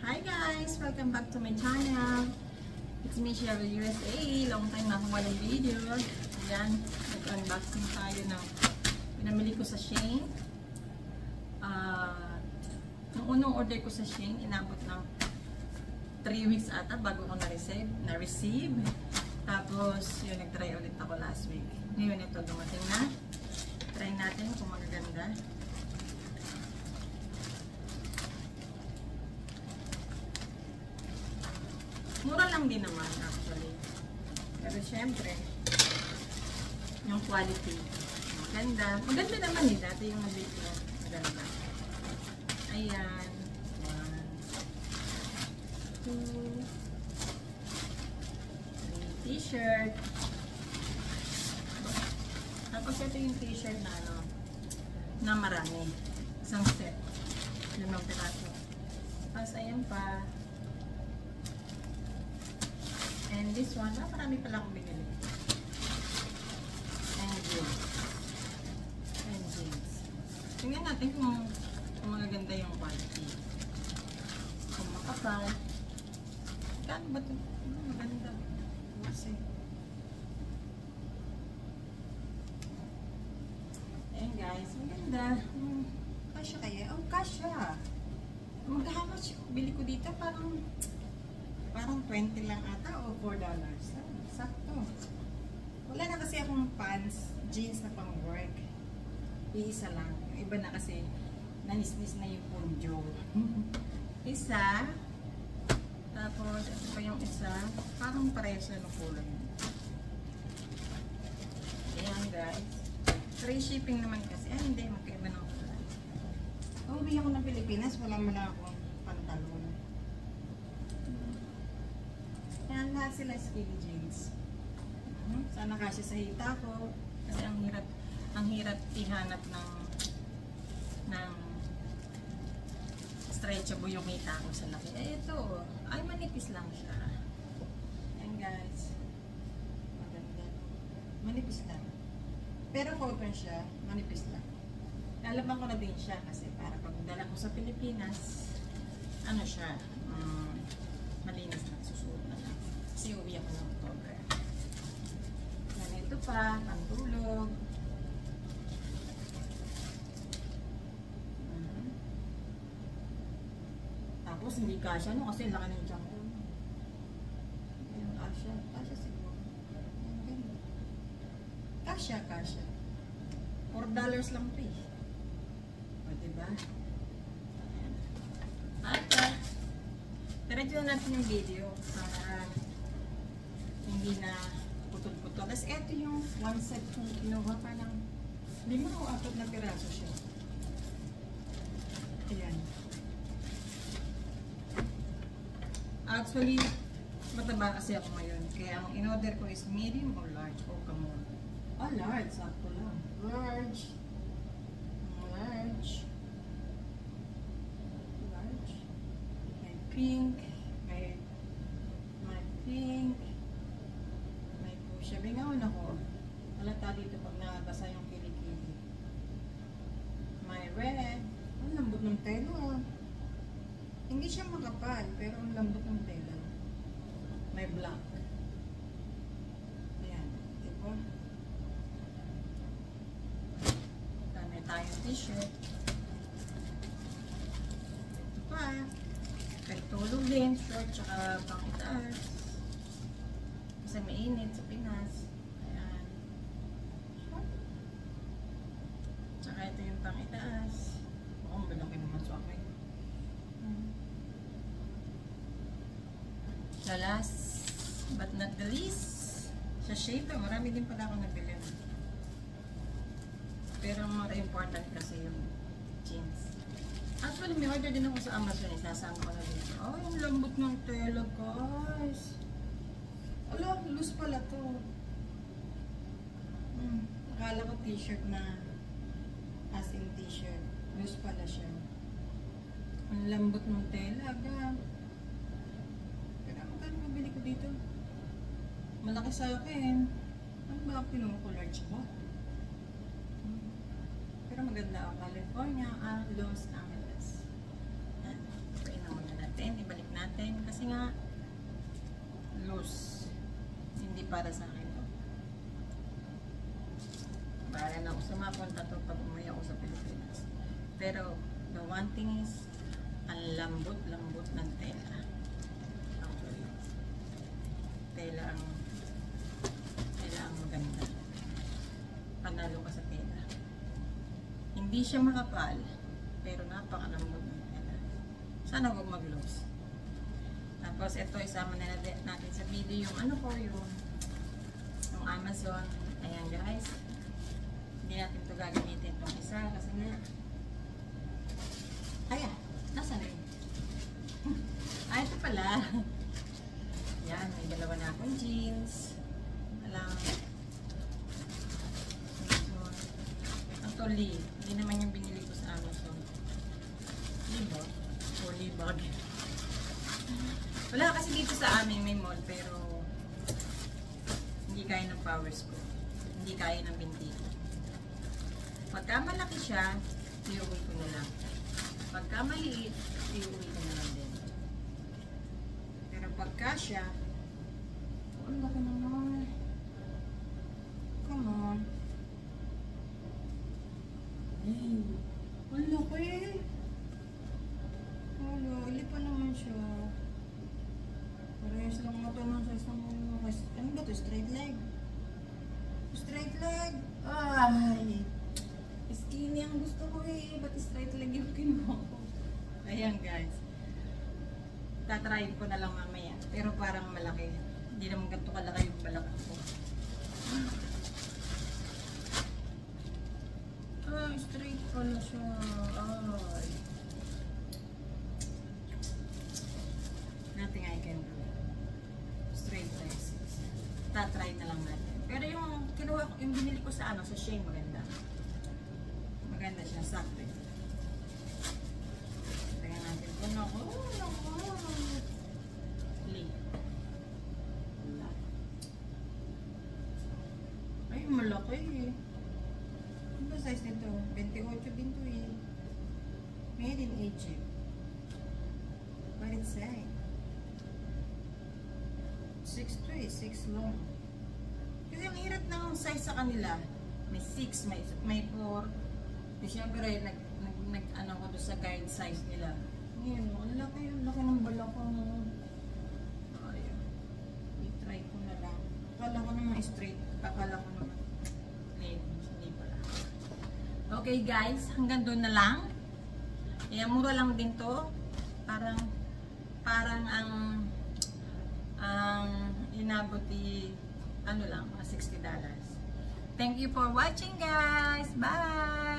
Hi guys! Welcome back to my channel. It's me, Cheryl USA. Long time na akong walang video. Ayan, nag-unboxing tayo ng pinamili ko sa Shein. Nung unang order ko sa Shein, inabot ng 3 weeks ata bago ko na-receive. Tapos, yun, nag-try ulit ako last week. Ngayon ito, dumating na. Try natin kung magaganda. Mura lang din naman actually. Pero syempre, yung quality, maganda. Maganda naman eh. Dati yung nabili ko, maganda. Ayan. 1, 2, 3 t-shirt. Tapos ito yung t-shirt na ano, na marami. Isang set. 5 piraso. Tapos ayan pa. And this one, marami pala akong binili. And jeans. Tingnan natin kung magaganda yung quality. Kung makapal. Kano ba ito? Maganda. Kasi. Ayan guys, maganda. Kasya kaya? Oh, kasya. Maghahamas yung bili ko dito. Parang 20 lang ata o $4. Sakto. Wala na kasi akong pants, jeans na pang work. Iisa lang. Yung iba na kasi nanisnis na yung punjo. Isa. Tapos, ito pa yung isa. Parang parehas na ng kulay. Ayan guys. Free shipping naman kasi. Ay, hindi. Magkaiba ng kulay. Uwi ako ng Pilipinas. Wala mo na akong pantalon. Yan, lahat sila skinny jeans. Sana kasi sa hita ko. Kasi ang hirap ihanap ng stretchable yung hita ko sa laki. Eh, ito. Ay, manipis lang siya. Yan, guys. Maganda. Manipis lang. Pero cotton siya, manipis lang. Lalaban ko na din siya kasi para pag dala ko sa Pilipinas, ano siya, malinis na, susuot na lang. Kasi uwi ako ng October. Yan, ito pa, pantulog. Tapos hindi kasya, no? Kasi laki ng tiyan ko. Ayan, kasya. Kasya siguro. Kasya. $4 lang ito eh. O, diba? Ayan. At, diretso natin yung video para hindi na putol-putol. Tapos ito yung one set kong kinuha pa ng 5 o 4 na piraso siya. Ayan. Actually, mataba kasi ako ngayon. Kaya ang in-order ko is medium or large. O, come on. Ah, large. Sakto lang. Large. Pink, may pink, may pusha. Bingawan ako. Halata dito pag nabasa yung kilikili. May red. Ang lambot ng tela. Hindi siya makapal, pero ang lambot ng tela. May black. Ayan. Diba? Dami tayong t-shirt. Ito pa. Tulog din, short, tsaka pang itaas. Kasi mainit sa Pinas. Ayan. Tsaka ito yung pang itaas. Oo, malaki naman sa akin. The last but not the least, sa shape, marami din pala ako nabili. Pero ang mga important kasi yung jeans. Actually, may order din ako sa Amazon. Isasama ko na dito. Oh, yung lambot ng tela, guys. Ala, loose pala to. Akala ko t-shirt na as in t-shirt. Loose pala siya. Ang lambot ng tela, ga. Pero magkano mabili ko dito? Malaki sa akin. Ano ba ang pinuha ko? Large ba? Pero maganda ang California, Los Angeles. Painan muna natin. Ibalik Kasi nga, loose. Hindi para sa akin to. Para na ako sumapunta to pag umuwi ako sa Pilipinas. Pero, the one thing is, ang lambot-lambot ng tela. Actually, tela ang maganda. Panalo ka sa tela. Hindi siya makapal, pero napakalambot ng tela. Sana huwag mag-loose. Tapos ito, isama na natin sa video yung ano ko, yung Amazon. Ayan guys. Hindi natin ito gagamitin itong isa kasi nga ayan, nasa na yun? Ito pala. Yan, may dalawa na akong jeans. Alam. Ito, Lee. Hindi naman yung binili ko sa Amazon. Liba? O libag. Wala kasi dito sa amin may mall, pero hindi kaya ng powers ko. Hindi kaya ng binti ko. Pagka malaki siya, iuwi ko na lang. Pagka maliit, iuwi ko na lang din. Pero pagka siya, ang laki naman. Come on. Hey, ang laki. Wala, ili pa naman siya. Parehas lang ito ng size ng mga. Ano ba ito? Straight leg? Straight leg? Ay! Skinny ang gusto ko eh. Ba't straight leg yung kinuha ko? Ayan guys. Tatry ko na lang mamaya. Pero parang malaki. Hindi naman ganito kalaki yung balak ko. Ah, straight pala siya. Ay. Nothing I can do. Straight legs. Tatry na lang natin. Pero yung kinuha ko, yung binili ko sa sa Shein, maganda. Maganda siya, sakto. Tingnan natin kung ako. Lee. Ay, malaki eh. Ano ba size nito? 28 din to eh. Made in Egypt. What it say? 6 to eh, 6 long. Kasi ang hirap ng size sa kanila. May 6, may 4. Di syempre, ano ko doon sa guide size nila. Ngayon, ang laki ng balak ko. Ayun. I-try ko na lang. Akala ko naman straight. Akala ko naman. Hindi pala. Okay guys, hanggang doon na lang. Mura lang din to. Parang ang inabot ano lang, $60. Thank you for watching guys. Bye!